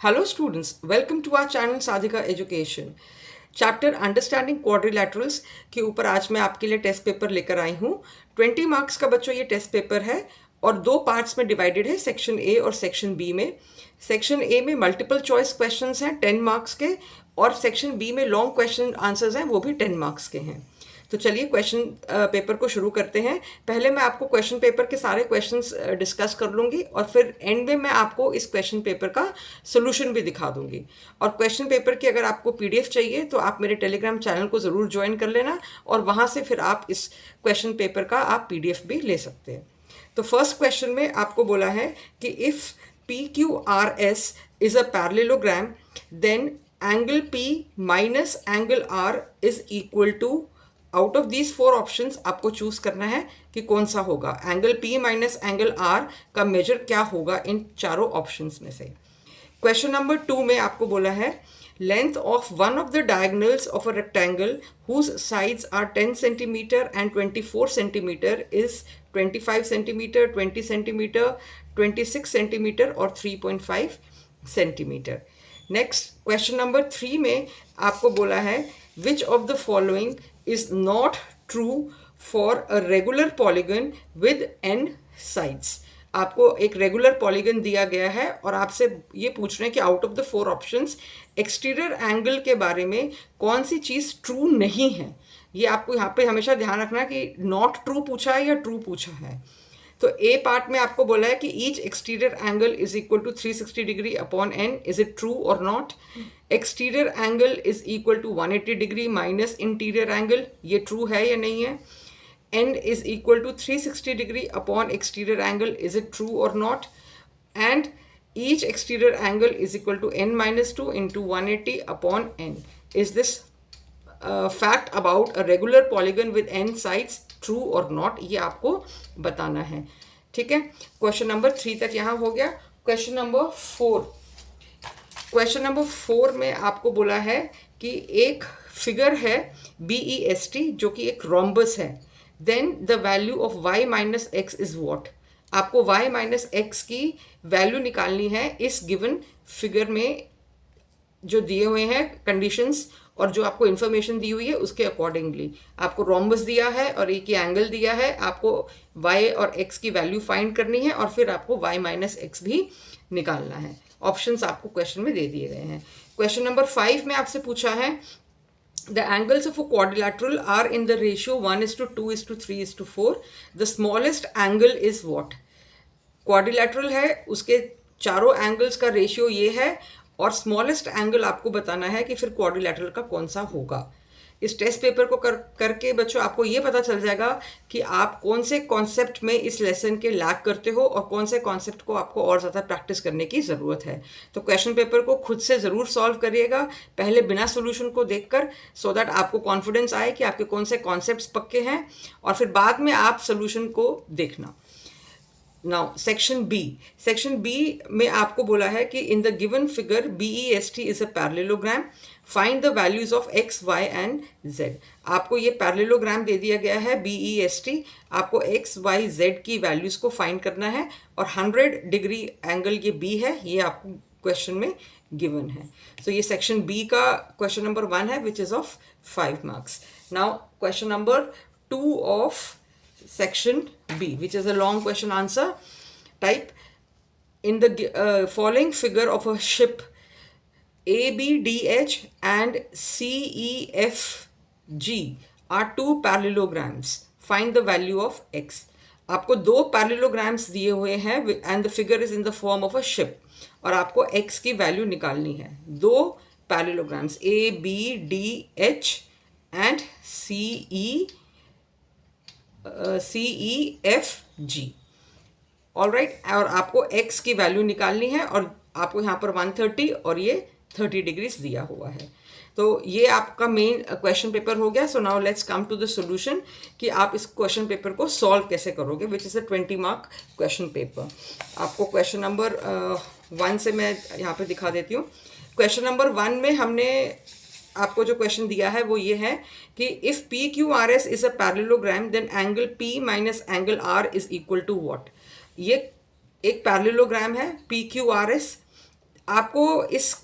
Hello students, welcome to our channel Sadhika education. Chapter understanding quadrilaterals के ऊपर आज मैं आपके लिए टेस्ट पेपर लेकर आई हूँ। 20 मार्क्स का बच्चों ये टेस्ट पेपर है और दो पार्ट्स में डिवाइडेड है, सेक्शन ए और सेक्शन बी में। सेक्शन ए में मल्टीपल चॉइस क्वेश्चंस हैं 10 मार्क्स के, और सेक्शन बी में लॉन्ग क्वेश्चन आंसर्स हैं, वो भी 10 मार्क्स के हैं। तो चलिए क्वेश्चन पेपर को शुरू करते हैं। पहले मैं आपको क्वेश्चन पेपर के सारे क्वेश्चंस डिस्कस कर लूँगी और फिर एंड में मैं आपको इस क्वेश्चन पेपर का सोल्यूशन भी दिखा दूँगी। और क्वेश्चन पेपर की अगर आपको पीडीएफ चाहिए तो आप मेरे टेलीग्राम चैनल को ज़रूर ज्वाइन कर लेना और वहाँ से फिर आप इस क्वेश्चन पेपर का आप पीडीएफ भी ले सकते हैं। तो फर्स्ट क्वेश्चन में आपको बोला है कि if P Q R S is a parallelogram then angle P minus angle R is equal to, out of these four options आपको चूज करना है कि कौन सा होगा। Angle P minus angle R का मेजर क्या होगा इन चारों ऑप्शंस में से। क्वेश्चन नंबर 2 में आपको बोला है length of one of the diagonals of a rectangle whose sides are 10 centimeter and 24 centimeter is 25 centimeter, 20 centimeter, 26 centimeter और 3.5 सेंटीमीटर। नेक्स्ट क्वेश्चन नंबर 3 में आपको बोला है which of the following is not true for a regular polygon with n sides। आपको एक regular polygon दिया गया है और आपसे ये पूछ रहे हैं कि out of the four options exterior angle के बारे में कौन सी चीज़ ट्रू नहीं है। ये आपको यहाँ पे हमेशा ध्यान रखना कि नॉट ट्रू पूछा है या ट्रू पूछा है। तो ए पार्ट में आपको बोला है कि each exterior angle is equal to 360 degree upon n, is it true और not. Exterior angle is equal to 180 degree minus interior angle, ये ट्रू है या नहीं है। N is equal to 360 degree upon exterior angle, is it true और not. And each exterior angle is equal to n minus 2 into 180 upon n, is this fact about a regular polygon with n sides true और not, ये आपको बताना है। ठीक है, question number 3 तक यहाँ हो गया। क्वेश्चन नंबर 4 में आपको बोला है कि एक फिगर है BEST जो कि एक रोम्बस है, then the value of y minus x is what. आपको y माइनस एक्स की वैल्यू निकालनी है इस गिवन फिगर में जो दिए हुए हैं कंडीशंस और जो आपको इन्फॉर्मेशन दी हुई है उसके अकॉर्डिंगली। आपको रोम्बस दिया है और एक ही एंगल दिया है, आपको y और x की वैल्यू फाइंड करनी है और फिर आपको y माइनस एक्स भी निकालना है। ऑप्शंस आपको क्वेश्चन में दे दिए गए हैं। क्वेश्चन नंबर 5 में आपसे पूछा है the angles of a quadrilateral are in the ratio 1:2:3:4, the smallest angle is what. Quadrilateral है, उसके चारों एंगल्स का रेशियो ये है और स्मॉलेस्ट एंगल आपको बताना है कि फिर क्वाड्रिलैटरल का कौन सा होगा। इस टेस्ट पेपर को करके बच्चों आपको ये पता चल जाएगा कि आप कौन से कॉन्सेप्ट में इस लेसन के लैक करते हो और कौन से कॉन्सेप्ट को आपको और ज़्यादा प्रैक्टिस करने की ज़रूरत है। तो क्वेश्चन पेपर को खुद से ज़रूर सॉल्व करिएगा, पहले बिना सोल्यूशन को देखकर, सो दैट आपको कॉन्फिडेंस आए कि आपके कौन से कॉन्सेप्ट्स पक्के हैं, और फिर बाद में आप सोल्यूशन को देखना। नाउ सेक्शन बी में आपको बोला है कि in the given figure BEST is a parallelogram, find the values of x, y and z। आपको ये पैरेललोग्राम दे दिया गया है BEST, आपको x, y, z की वैल्यूज को फाइंड करना है और 100 डिग्री एंगल ये B है, ये आपको क्वेश्चन में गिवन है। तो ये सेक्शन बी का क्वेश्चन नंबर 1 है which is of 5 marks. Now question number 2 of section B, which is a long question answer type. In the following figure of a ship ABDH and CEFG are two parallelograms. Find the value of x. आपको दो parallelograms दिए हुए हैं and the figure is in the form of a ship और आपको x की value निकालनी है। दो parallelograms ABDH and CEFG, all right, और आपको x की वैल्यू निकालनी है और आपको यहाँ पर 130 और ये 30 डिग्रीज दिया हुआ है। तो ये आपका मेन क्वेश्चन पेपर हो गया। So now let's come to the solution कि आप इस क्वेश्चन पेपर को सॉल्व कैसे करोगे, which is a 20 mark question paper. आपको क्वेश्चन नंबर 1 से मैं यहाँ पे दिखा देती हूँ। क्वेश्चन नंबर 1 में हमने आपको जो क्वेश्चन दिया है वो ये है कि if P Q R S is a parallelogram then angle P minus angle R is equal to what. ये एक पैरेललोग्राम है पी क्यू आर एस, आपको इस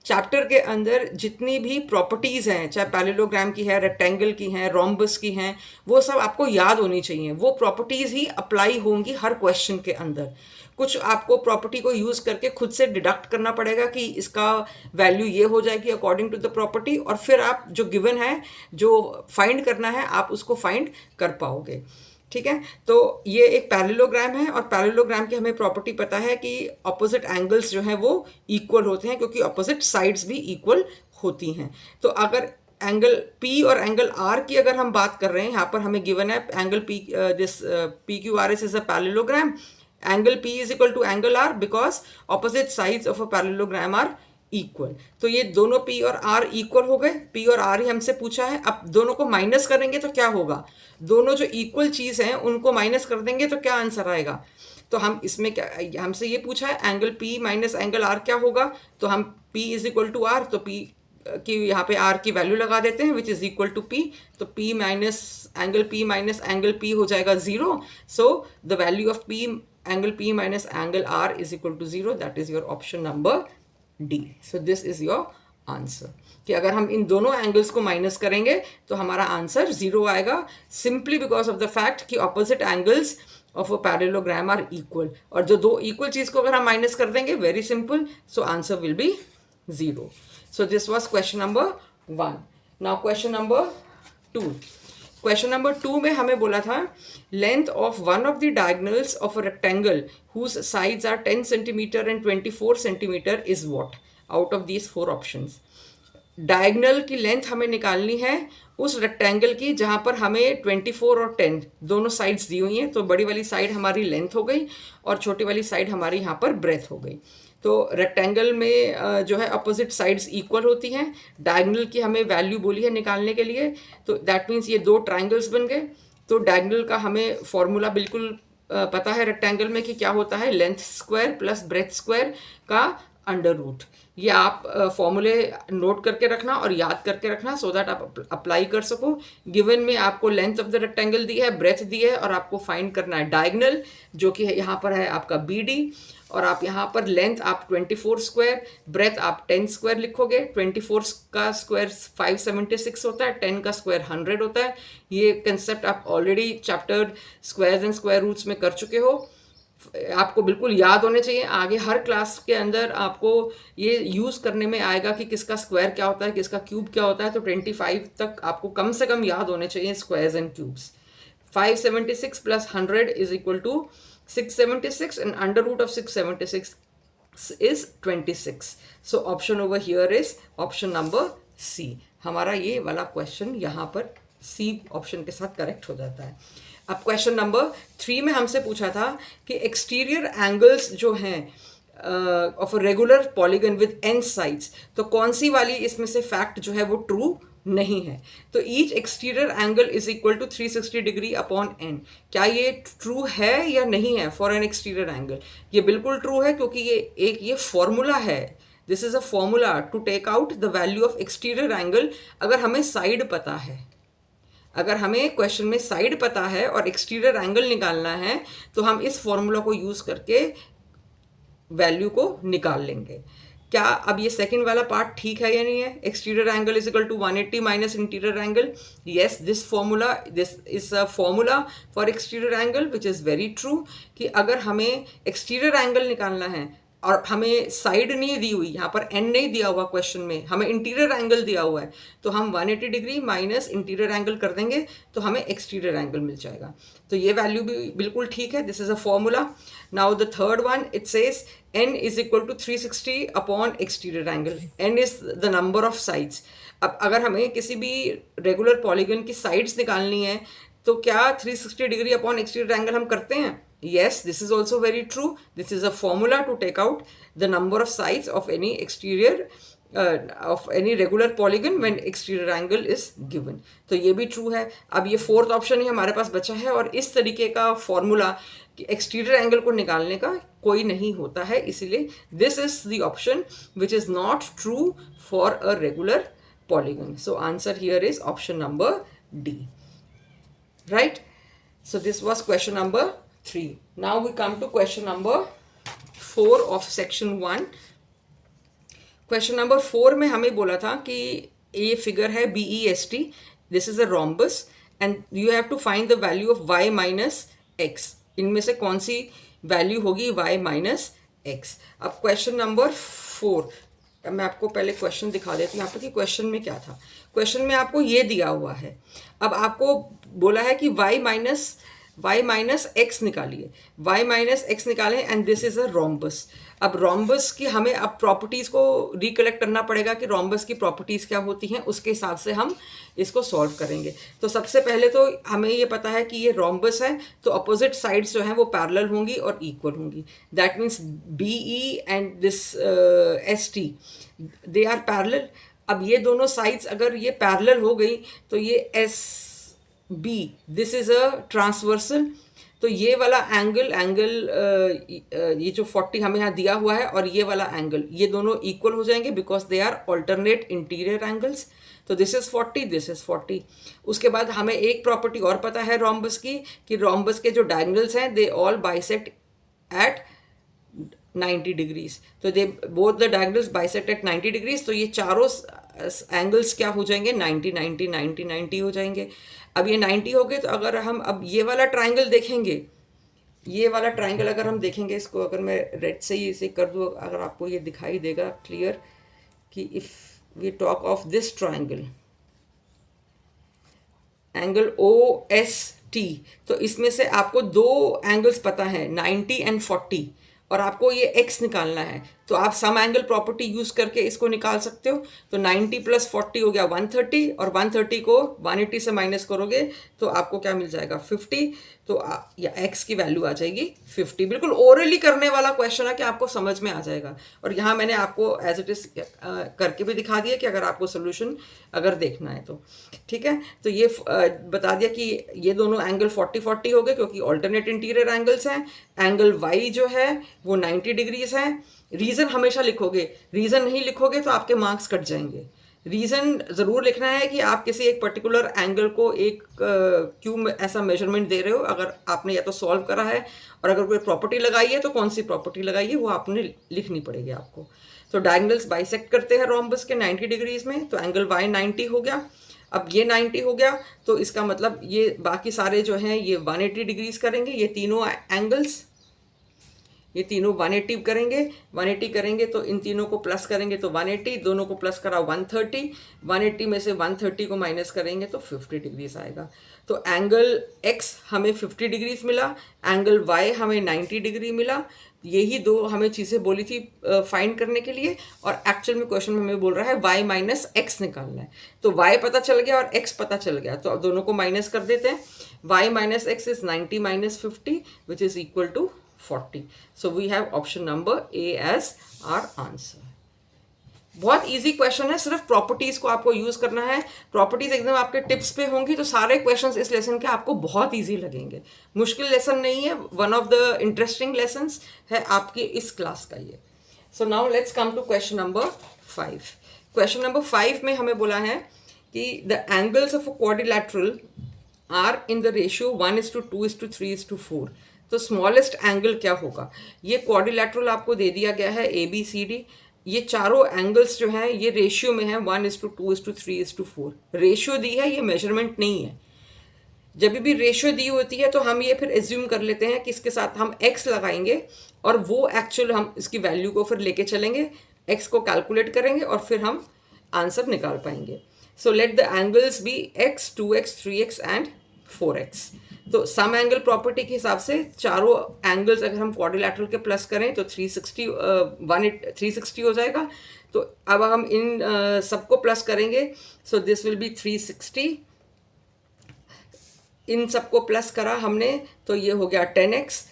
चैप्टर के अंदर जितनी भी प्रॉपर्टीज़ हैं, चाहे पैरेललोग्राम की है, रेक्टेंगल की हैं, रोम्बस की हैं, वो सब आपको याद होनी चाहिए। वो प्रॉपर्टीज़ ही अप्लाई होंगी हर क्वेश्चन के अंदर। कुछ आपको प्रॉपर्टी को यूज़ करके खुद से डिडक्ट करना पड़ेगा कि इसका वैल्यू ये हो जाएगी अकॉर्डिंग टू द प्रॉपर्टी, और फिर आप जो गिवन है, जो फाइंड करना है, आप उसको फाइंड कर पाओगे। ठीक है, तो ये एक पैरेललोग्राम है, और पैरेललोग्राम की हमें प्रॉपर्टी पता है कि ऑपोजिट एंगल्स जो हैं वो इक्वल होते हैं, क्योंकि ऑपोजिट साइड्स भी इक्वल होती हैं। तो अगर एंगल P और एंगल R की अगर हम बात कर रहे हैं, यहाँ पर हमें गिवन है angle P, this PQRS is a parallelogram, angle P is equal to angle R because opposite sides of a parallelogram are equal. तो ये दोनों P और R इक्वल हो गए, P और R ही हमसे पूछा है। अब दोनों को माइनस करेंगे तो क्या होगा, दोनों जो इक्वल चीज़ हैं उनको माइनस कर देंगे तो क्या आंसर आएगा। तो हम इसमें क्या, हमसे ये पूछा है angle P minus angle R क्या होगा, तो हम P is equal to R, तो P की यहाँ पे R की वैल्यू लगा देते हैं which is equal to P। तो P माइनस एंगल P हो जाएगा 0। So the value of P angle P minus angle R is equal to 0। That is your option number D। So this is your answer, कि अगर हम इन दोनों angles को minus करेंगे तो हमारा आंसर 0 आएगा, simply because of the fact कि opposite angles of a parallelogram are equal. और जो दो इक्वल चीज को अगर हम माइनस कर देंगे, very simple, so answer will be 0। So this was question number 1। Now question number 2। Question number 2 में हमें बोला था length of one of the diagonals of a rectangle whose sides are 10 centimeter and 24 centimeter is what out of these 4 options. Diagonal की length हमें निकालनी है उस rectangle की जहां पर हमें 24 और 10 दोनों साइड्स दी हुई हैं। तो बड़ी वाली साइड हमारी लेंथ हो गई और छोटी वाली साइड हमारी यहाँ पर ब्रेथ हो गई। तो रेक्टेंगल में जो है अपोजिट साइड्स इक्वल होती हैं। डायगोनल की हमें वैल्यू बोली है निकालने के लिए, तो दैट मीन्स ये 2 ट्राइंगल्स बन गए। तो डायगोनल का हमें फॉर्मूला बिल्कुल पता है रेक्टेंगल में कि क्या होता है, length square plus breadth square का अंडर रूट। ये आप फॉर्मूले नोट करके रखना और याद करके रखना सो दैट आप अप्लाई कर सको। गिवन में आपको लेंथ ऑफ द रेक्टेंगल दी है, ब्रेथ दी है, और आपको फाइंड करना है डायगोनल, जो कि यहाँ पर है आपका BD। और आप यहाँ पर लेंथ आप 24 स्क्वायर, ब्रेथ आप 10 स्क्वायर लिखोगे। 24 का स्क्वायर 576 होता है, 10 का स्क्वायर 100 होता है। ये कंसेप्ट आप already chapter squares and square roots में कर चुके हो, आपको बिल्कुल याद होने चाहिए। आगे हर क्लास के अंदर आपको ये यूज़ करने में आएगा कि किसका स्क्वायर क्या होता है, किसका क्यूब क्या होता है। तो 25 तक आपको कम से कम याद होने चाहिए squares and cubes. 576 plus 100 is equal to 676 and under root of 676 is 26. So option over here is option number C. हमारा ये वाला क्वेश्चन यहाँ पर C ऑप्शन के साथ करेक्ट हो जाता है। अब क्वेश्चन नंबर 3 में हमसे पूछा था कि एक्सटीरियर एंगल्स जो हैं of a regular polygon with n sides, तो कौन सी वाली इसमें से फैक्ट जो है वो ट्रू नहीं है। तो each exterior angle is equal to 360 degree upon n। क्या ये ट्रू है या नहीं है फॉर एन एक्सटीरियर एंगल? ये बिल्कुल ट्रू है, क्योंकि ये फॉर्मूला है। This is a formula to take out the value of exterior angle. अगर हमें साइड पता है, अगर हमें क्वेश्चन में साइड पता है और एक्सटीरियर एंगल निकालना है, तो हम इस फॉर्मूला को यूज करके वैल्यू को निकाल लेंगे। क्या अब ये सेकंड वाला पार्ट ठीक है या नहीं है? Exterior angle is equal to 180 minus interior angle. Yes, this is a formula for exterior angle which is very true, कि अगर हमें एक्सटीरियर एंगल निकालना है और हमें साइड नहीं दी हुई, यहाँ पर n नहीं दिया हुआ क्वेश्चन में, हमें इंटीरियर एंगल दिया हुआ है, तो हम 180 डिग्री माइनस इंटीरियर एंगल कर देंगे तो हमें एक्सटीरियर एंगल मिल जाएगा। तो ये वैल्यू भी बिल्कुल ठीक है। This is a formula. Now the third one, it says n is equal to 360 upon exterior angle. n is the number of sides. अब अगर हमें किसी भी रेगुलर पॉलीगन की साइड्स निकालनी है, तो क्या 360 डिग्री अपॉन एक्सटीरियर एंगल हम करते हैं? Yes, this is also very true. This is a formula to take out the number of sides of any exterior of any regular polygon when exterior angle is given. तो ये भी true है। अब ये fourth option ही हमारे पास बचा है, और इस तरीके का फॉर्मूला एक्सटीरियर एंगल को निकालने का कोई नहीं होता है, इसीलिए this is the option which is not true for a regular polygon. So answer here is option number D. Right? So this was question number 3. Now we come to question number 4 of section 1. Question number 4 में हमें बोला था कि ये figure है BEST, this is a rhombus and you have to find the value of y minus x. इनमें से कौन सी वैल्यू होगी y माइनस एक्स। अब क्वेश्चन नंबर 4, मैं आपको पहले क्वेश्चन दिखा देती हूँ यहाँ पर कि क्वेश्चन में क्या था। क्वेश्चन में आपको ये दिया हुआ है, अब आपको बोला है कि y माइनस एक्स निकालिए, y माइनस एक्स निकालें and this is a rhombus. अब रोम्बस की हमें अब प्रॉपर्टीज़ को रिकलेक्ट करना पड़ेगा कि रोम्बस की प्रॉपर्टीज़ क्या होती हैं, उसके हिसाब से हम इसको सॉल्व करेंगे। तो सबसे पहले तो हमें ये पता है कि ये रोम्बस है, तो अपोजिट साइड्स जो हैं वो पैरेलल होंगी और इक्वल होंगी। That means BE and this ST they are parallel. अब ये दोनों साइड्स अगर ये पैरेलल हो गई तो ये SB this is a transversal, तो ये वाला एंगल ये जो 40 हमें यहाँ दिया हुआ है और ये वाला एंगल, ये दोनों इक्वल हो जाएंगे because they are alternate interior angles. तो दिस इज 40, दिस इज 40। उसके बाद हमें एक प्रॉपर्टी और पता है रोम्बस की कि रोम्बस के जो डायगोनल्स हैं they all bisect at 90 degrees. तो they both the diagonals bisect at 90 degrees, तो ये चारों एंगल्स क्या हो जाएंगे 90 90 90 90 हो जाएंगे। अब ये 90 हो गए, तो अगर हम अब ये वाला ट्राइंगल देखेंगे, ये वाला ट्राइंगल अगर हम देखेंगे, इसको अगर मैं रेड से ही इसे कर दूँ, अगर आपको ये दिखाई देगा क्लियर कि if we talk of this triangle angle OST, तो इसमें से आपको दो एंगल्स पता है 90 एंड 40, और आपको ये x निकालना है, तो आप सम एंगल प्रॉपर्टी यूज करके इसको निकाल सकते हो। तो 90 प्लस 40 हो गया 130, और 130 को 180 से माइनस करोगे तो आपको क्या मिल जाएगा 50, तो या x की वैल्यू आ जाएगी 50। बिल्कुल ओरली करने वाला क्वेश्चन है कि आपको समझ में आ जाएगा, और यहाँ मैंने आपको एज इट इज करके भी दिखा दिया कि अगर आपको सोल्यूशन अगर देखना है तो ठीक है। तो ये बता दिया कि ये दोनों एंगल 40-40 हो गए क्योंकि ऑल्टरनेट इंटीरियर एंगल्स हैं। एंगल y जो है वो 90 डिग्रीज है। रीज़न हमेशा लिखोगे, रीज़न नहीं लिखोगे तो आपके मार्क्स कट जाएंगे। रीज़न ज़रूर लिखना है कि आप किसी एक पर्टिकुलर एंगल को एक क्यों ऐसा मेजरमेंट दे रहे हो। अगर आपने या तो सॉल्व करा है और अगर कोई प्रॉपर्टी लगाई है तो कौन सी प्रॉपर्टी लगाई है वो आपने लिखनी पड़ेगी आपको। तो डायगोनल्स बाइसेक्ट करते हैं रोम्बस के 90 डिग्रीज में, तो एंगल y 90 हो गया। अब ये 90 हो गया तो इसका मतलब ये बाकी सारे जो हैं ये 180 डिग्रीज करेंगे। ये तीनों एंगल्स ये तीनों 180 करेंगे, 180 करेंगे तो इन तीनों को प्लस करेंगे तो 180, दोनों को प्लस करा 130, 180 में से 130 को माइनस करेंगे तो 50 डिग्रीज आएगा। तो एंगल x हमें 50 डिग्रीज मिला, एंगल y हमें 90 डिग्री मिला। यही दो हमें चीज़ें बोली थी फाइंड करने के लिए, और एक्चुअल में क्वेश्चन में हमें बोल रहा है y माइनस एक्स निकालना है। तो y पता चल गया और x पता चल गया, तो अब दोनों को माइनस कर देते हैं। y minus x is 90 minus 50 which is equal to 40. So we have option number A as our answer. बहुत इजी क्वेश्चन है, सिर्फ प्रॉपर्टीज को आपको यूज करना है। प्रॉपर्टीज एकदम आपके टिप्स पे होंगी तो सारे क्वेश्चंस इस लेसन के आपको बहुत इजी लगेंगे। मुश्किल लेसन नहीं है, one of the interesting lessons है आपकी इस क्लास का ये। So now let's come to question number 5। Question number 5 में हमें बोला है कि the angles of a quadrilateral are in the ratio 1:2:3:4। तो स्मॉलेस्ट एंगल क्या होगा। ये क्वाड्रिलैटरल आपको दे दिया गया है ABCD। ये चारों एंगल्स जो हैं ये रेशियो में है 1:2:3:4। रेशियो दी है, ये मेजरमेंट नहीं है। जब भी रेशियो दी होती है तो हम ये फिर एज्यूम कर लेते हैं कि इसके साथ हम x लगाएंगे और वो एक्चुअल हम इसकी वैल्यू को फिर लेके चलेंगे, x को कैलकुलेट करेंगे और फिर हम आंसर निकाल पाएंगे। So let the angles be x, 2x, 3x and 4x। तो सम एंगल प्रॉपर्टी के हिसाब से चारों एंगल्स अगर हम क्वाड्रिलैटरल के प्लस करें तो 360 हो जाएगा। तो अब हम इन सबको प्लस करेंगे, सो दिस विल बी 360। इन सबको प्लस करा हमने तो ये हो गया 10x।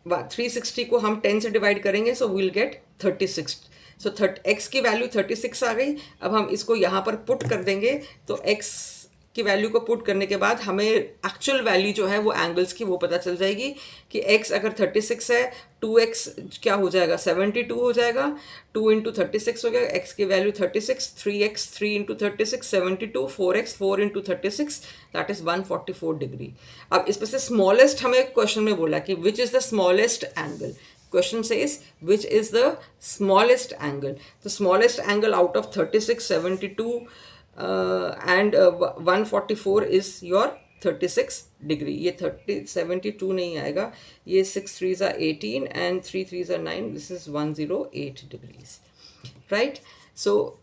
360 को हम 10 से डिवाइड करेंगे so will get 36। So x की वैल्यू 36 आ गई। अब हम इसको यहाँ पर पुट कर देंगे तो x की वैल्यू को पुट करने के बाद हमें एक्चुअल वैल्यू जो है वो एंगल्स की वो पता चल जाएगी कि x अगर 36 है, 2x क्या हो जाएगा 72 हो जाएगा, 2 इंटू 36 हो गया, x की value 36, 3x 3 into 36 72, 4x 4 into 36 that is 144 degree. अब इसमें से स्मॉलेस्ट हमें क्वेश्चन में बोला कि which is the smallest angle. question says which is the smallest angle. The smallest angle out of 36, 72 and 144 is your 36 degree. ये 72 नहीं आएगा, ये 6 3s are 18 and 3 3s are 9. This is 108 degrees, right? So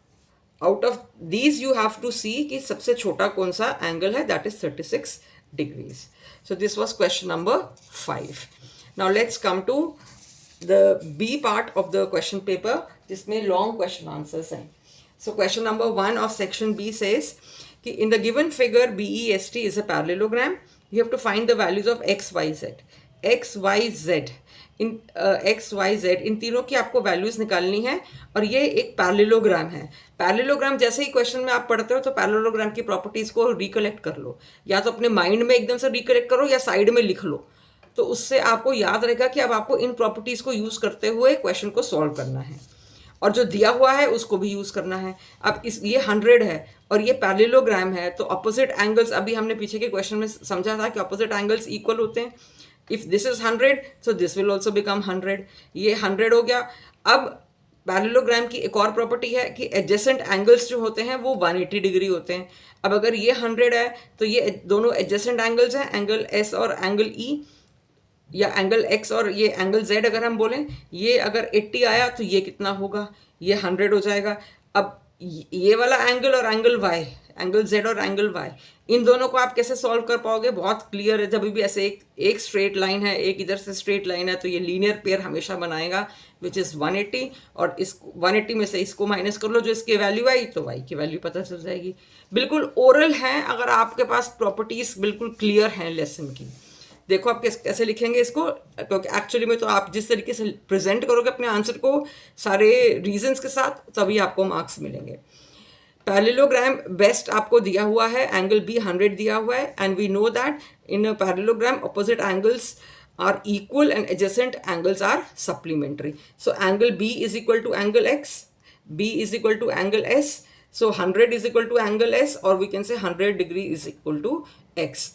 out of these you have to see कि सबसे छोटा कौन सा angle है, that is 36 degrees. So this was question number 5. Now let's come to the B part of the question paper, जिसमें long question answers हैं. So question number 1 of section B says कि in the given figure BEST is a parallelogram. You have to find the values of x, y, z. x, y, z. In x, y, z इन तीनों की आपको values निकालनी है और ये एक parallelogram है. पैरेललोग्राम जैसे ही क्वेश्चन में आप पढ़ते हो तो पैरेललोग्राम की प्रॉपर्टीज को रिकलेक्ट कर लो, या तो अपने माइंड में एकदम से रिकलेक्ट करो या साइड में लिख लो, तो उससे आपको याद रहेगा कि अब आपको इन प्रॉपर्टीज को यूज करते हुए क्वेश्चन को सॉल्व करना है और जो दिया हुआ है उसको भी यूज करना है. अब इस ये 100 है और ये पैरेललोग्राम है, तो ऑपोजिट एंगल्स अभी हमने पीछे के क्वेश्चन में समझा था कि ऑपोजिट एंगल्स इक्वल होते हैं. If this is 100 so this will also become 100. ये 100 हो गया. अब पैरेललोग्राम की एक और प्रॉपर्टी है कि एडजेसेंट एंगल्स जो होते हैं वो 180 डिग्री होते हैं. अब अगर ये 100 है तो ये दोनों एडजेसेंट एंगल्स हैं, एंगल एस और एंगल ई, या एंगल एक्स और ये एंगल जेड अगर हम बोलें, ये अगर 80 आया तो ये कितना होगा, ये 100 हो जाएगा. अब ये वाला एंगल और एंगल वाई, एंगल जेड और एंगल वाई, इन दोनों को आप कैसे सॉल्व कर पाओगे, बहुत क्लियर है. जब भी ऐसे एक स्ट्रेट लाइन है, एक इधर से स्ट्रेट लाइन है, तो ये लीनियर पेयर हमेशा बनाएगा विच इज़ 180, और इस 180 में से इसको माइनस कर लो जो इसकी वैल्यू आई, तो वाई की वैल्यू पता चल जाएगी. बिल्कुल ओरल है, अगर आपके पास प्रॉपर्टीज बिल्कुल क्लियर हैं लेसन की. देखो आप कैसे लिखेंगे इसको, क्योंकि एक्चुअली में तो आप जिस तरीके से प्रेजेंट करोगे अपने आंसर को सारे रीजंस के साथ, तभी आपको मार्क्स मिलेंगे. पैरेललोग्राम बेस्ट आपको दिया हुआ है, एंगल बी 100 दिया हुआ है, and we know that in parallelogram opposite angles are equal and adjacent angles are supplementary. So angle B is equal to angle X, B is equal to angle S, so 100 is equal to angle S, और we can say 100 degree is equal to X.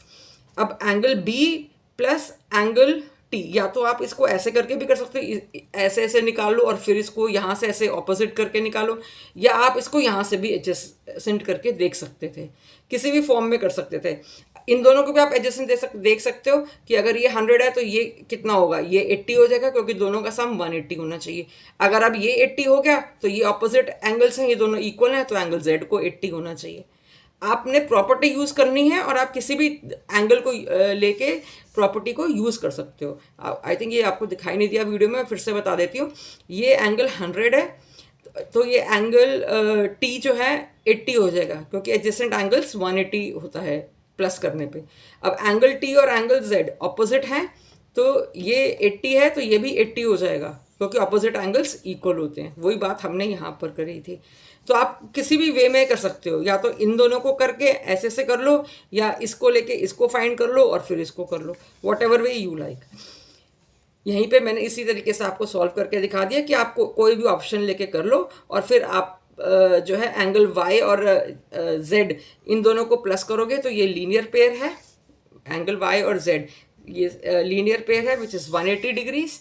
अब angle B plus angle T, या तो आप इसको ऐसे करके भी कर सकते हो, ऐसे ऐसे निकाल लो और फिर इसको यहाँ से ऐसे ऑपोजिट करके निकालो, या आप इसको यहाँ से भी एडजस्टेंट करके देख सकते थे, किसी भी फॉर्म में कर सकते थे. इन दोनों को भी आप एडजस्टेंट देख सकते हो कि अगर ये 100 है तो ये कितना होगा, ये 80 हो जाएगा, क्योंकि दोनों का सम 180 होना चाहिए. अगर अब ये 80 हो गया तो ये ऑपोजिट एंगल्स हैं, ये दोनों इक्वल हैं, तो एंगल जेड को 80 होना चाहिए. आपने प्रॉपर्टी यूज़ करनी है और आप किसी भी एंगल को लेके प्रॉपर्टी को यूज़ कर सकते हो. आई थिंक ये आपको दिखाई नहीं दिया वीडियो में, फिर से बता देती हूँ. ये एंगल 100 है, तो ये एंगल टी जो है 80 हो जाएगा, क्योंकि एडजेसेंट एंगल्स 180 होता है प्लस करने पे. अब एंगल टी और एंगल जेड ऑपोजिट हैं, तो ये 80 है तो ये भी 80 हो जाएगा, क्योंकि ऑपोजिट एंगल्स इक्वल होते हैं. वही बात हमने यहाँ पर करी थी. तो आप किसी भी वे में कर सकते हो, या तो इन दोनों को करके ऐसे से कर लो, या इसको लेके इसको फाइंड कर लो और फिर इसको कर लो, whatever way you like. यहीं पे मैंने इसी तरीके से आपको सॉल्व करके दिखा दिया कि आपको कोई भी ऑप्शन लेके कर लो, और फिर आप जो है एंगल वाई और जेड इन दोनों को प्लस करोगे तो ये लीनियर पेयर है. एंगल वाई और जेड ये लीनियर पेयर है विच इज़ 180 डिग्रीज.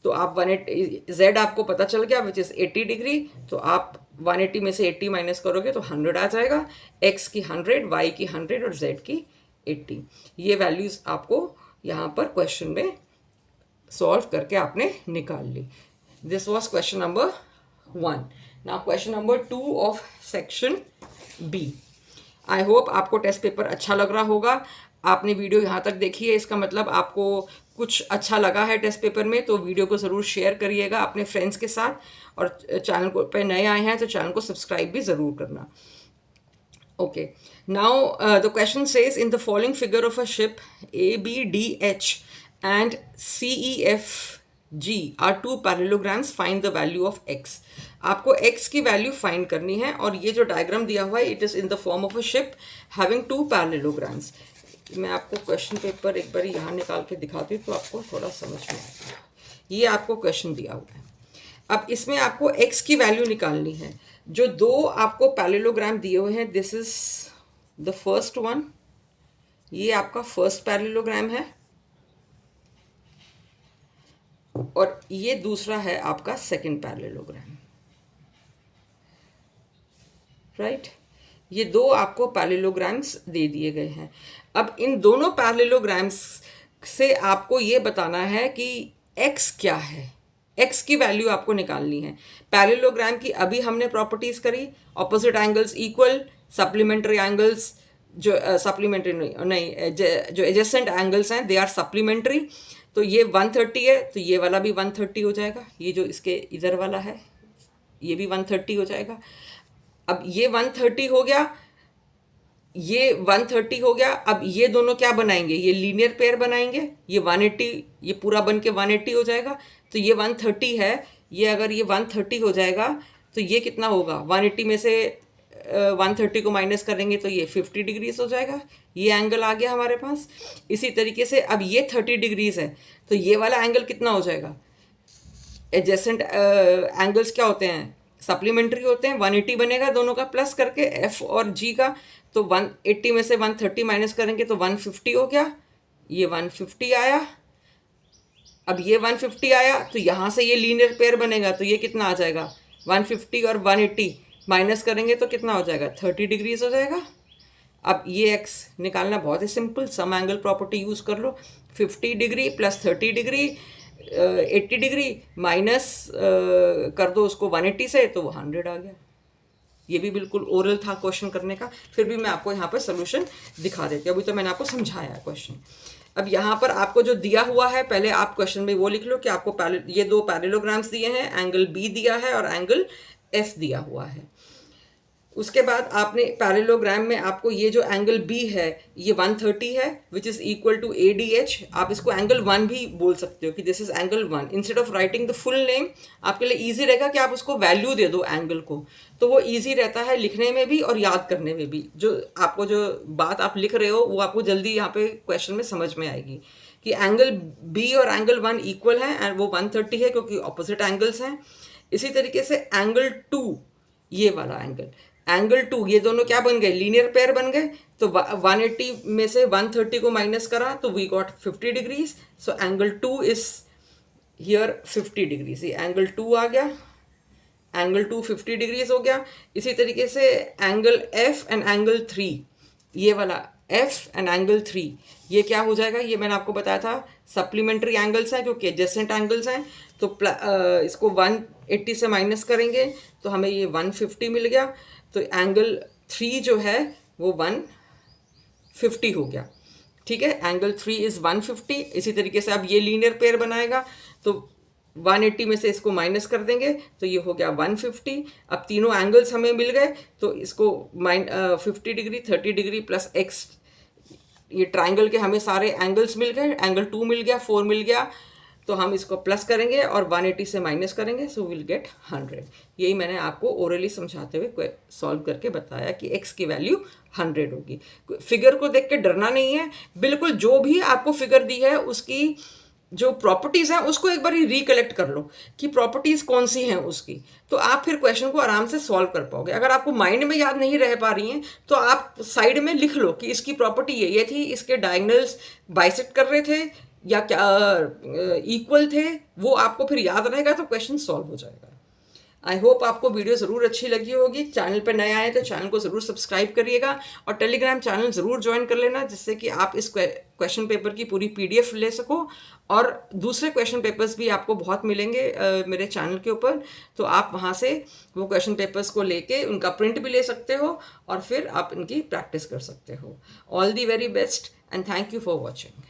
तो आप 180 जेड आपको पता चल गया विच इज़ 80 डिग्री, तो आप 180 में से 80 माइनस करोगे तो 100 आ जाएगा. एक्स की 100, वाई की 100 और जेड की 80. ये वैल्यूज़ आपको यहाँ पर क्वेश्चन में सॉल्व करके आपने निकाल ली. This was question number 1. Now question number 2 of section B. I hope आपको टेस्ट पेपर अच्छा लग रहा होगा. आपने वीडियो यहाँ तक देखी है, इसका मतलब आपको कुछ अच्छा लगा है टेस्ट पेपर में, तो वीडियो को ज़रूर शेयर करिएगा अपने फ्रेंड्स के साथ, और चैनल को पे नए आए हैं तो चैनल को सब्सक्राइब भी ज़रूर करना. Okay, now the question says in the following figure of a ship ABDH and CEFG are two parallelograms, find the value of x. आपको x की वैल्यू फाइंड करनी है, और ये जो डायग्राम दिया हुआ है it is in the form of a ship having two parallelograms. मैं आपको क्वेश्चन पेपर एक बार यहाँ निकाल के दिखाती हूँ तो आपको थोड़ा समझ में आएगा. ये आपको क्वेश्चन दिया हुआ है. अब इसमें आपको x की वैल्यू निकालनी है. जो दो आपको पैरेललोग्राम दिए हुए हैं, this is the first one, ये आपका फर्स्ट पैरेललोग्राम है, और ये दूसरा है आपका सेकंड पैरेललोग्राम, राइट। ये दो आपको पैरेललोग्राम्स दे दिए गए हैं। अब इन दोनों पैरेललोग्राम्स से आपको ये बताना है कि x क्या है, x की वैल्यू आपको निकालनी है। पैरेललोग्राम की अभी हमने प्रॉपर्टीज करी, opposite angles equal, supplementary angles जो सप्लीमेंट्री नहीं जो एडजेसेंट एंगल्स हैं दे आर सप्लीमेंट्री। तो ये 130 है तो ये वाला भी 130 हो जाएगा, ये जो इसके इधर वाला है ये भी 130 हो जाएगा। अब ये 130 हो गया, ये 130 हो गया। अब ये दोनों क्या बनाएंगे, ये लीनियर पेयर बनाएंगे, ये 180, ये पूरा बन के 180 हो जाएगा। तो ये 130 है, ये अगर ये 130 हो जाएगा तो ये कितना होगा, 180 में से 130 को माइनस करेंगे तो ये 50 डिग्रीज हो जाएगा। ये एंगल आ गया हमारे पास। इसी तरीके से अब ये 30 डिग्रीज है तो ये वाला एंगल कितना हो जाएगा। एडजेसेंट एंगल्स क्या होते हैं, सप्लीमेंट्री होते हैं। 180 बनेगा दोनों का प्लस करके एफ और जी का, तो 180 में से 130 माइनस करेंगे तो 150 हो गया, ये 150 आया। अब ये 150 आया तो यहाँ से ये लीनियर पेयर बनेगा तो ये कितना आ जाएगा, 150 और 180 माइनस करेंगे तो कितना हो जाएगा, 30 डिग्रीज हो जाएगा। अब ये x निकालना बहुत ही simple, sum angle property use कर लो। 50 degree plus 30 degree 80 degree minus कर दो उसको 180 से तो वो 100 आ गया। ये भी बिल्कुल ओरल था क्वेश्चन करने का, फिर भी मैं आपको यहाँ पर सोल्यूशन दिखा देती हूँ। अभी तो मैंने आपको समझाया है क्वेश्चन। अब यहाँ पर आपको जो दिया हुआ है, पहले आप क्वेश्चन में वो लिख लो कि आपको ये दो पैरेललोग्राम्स दिए हैं, एंगल बी दिया है और एंगल एफ दिया हुआ है। उसके बाद आपने पैरेललोग्राम में आपको ये जो एंगल बी है ये 130 है which is equal to ADH। आप इसको एंगल 1 भी बोल सकते हो कि this is angle 1। Instead of writing the full name आपके लिए इजी रहेगा कि आप उसको वैल्यू दे दो एंगल को, तो वो इजी रहता है लिखने में भी और याद करने में भी। जो आपको जो बात आप लिख रहे हो वो आपको जल्दी यहाँ पे क्वेश्चन में समझ में आएगी कि एंगल बी और एंगल 1 इक्वल है एंड वो 130 है क्योंकि ऑपोजिट एंगल्स हैं। इसी तरीके से एंगल 2, ये वाला एंगल 2, ये दोनों क्या बन गए, लीनियर पेयर बन गए। तो 180 में से 130 को माइनस करा तो we got 50 degrees. So angle 2 is here 50 degrees. ये एंगल 2 आ गया, एंगल 2 50 डिग्रीज हो गया। इसी तरीके से एंगल एफ एंड एंगल 3, ये वाला एफ एंड एंगल 3 ये क्या हो जाएगा, ये मैंने आपको बताया था सप्लीमेंट्री एंगल्स हैं क्योंकि एडजेसेंट एंगल्स हैं। तो इसको 180 से माइनस करेंगे तो हमें ये 150 मिल गया। तो एंगल 3 जो है वो 150 हो गया, ठीक है। Angle 3 is 150। इसी तरीके से अब ये लीनियर पेयर बनाएगा तो 180 में से इसको माइनस कर देंगे तो ये हो गया 150। अब तीनों एंगल्स हमें मिल गए तो इसको 50 डिग्री 30 डिग्री प्लस x, ये ट्राइंगल के हमें सारे एंगल्स मिल गए। एंगल 2 मिल गया, 4 मिल गया, तो हम इसको प्लस करेंगे और 180 से माइनस करेंगे सो विल गेट 100। यही मैंने आपको ओरली समझाते हुए सॉल्व करके बताया कि x की वैल्यू 100 होगी। फिगर को देख के डरना नहीं है, बिल्कुल जो भी आपको फिगर दी है उसकी जो प्रॉपर्टीज़ हैं उसको एक बार ही रिकलेक्ट कर लो कि प्रॉपर्टीज़ कौन सी हैं उसकी, तो आप फिर क्वेश्चन को आराम से सॉल्व कर पाओगे। अगर आपको माइंड में याद नहीं रह पा रही हैं तो आप साइड में लिख लो कि इसकी प्रॉपर्टी ये थी, इसके डायगोनल्स बाइसेक्ट कर रहे थे या क्या इक्वल थे, वो आपको फिर याद रहेगा तो क्वेश्चन सॉल्व हो जाएगा। आई होप आपको वीडियो ज़रूर अच्छी लगी होगी। चैनल पर नए आए तो चैनल को ज़रूर सब्सक्राइब करिएगा और टेलीग्राम चैनल ज़रूर ज्वाइन कर लेना जिससे कि आप इस क्वेश्चन पेपर की पूरी PDF ले सको। और दूसरे क्वेश्चन पेपर्स भी आपको बहुत मिलेंगे मेरे चैनल के ऊपर, तो आप वहाँ से वो क्वेश्चन पेपर्स को लेके उनका प्रिंट भी ले सकते हो और फिर आप इनकी प्रैक्टिस कर सकते हो। All the very best and thank you for watching.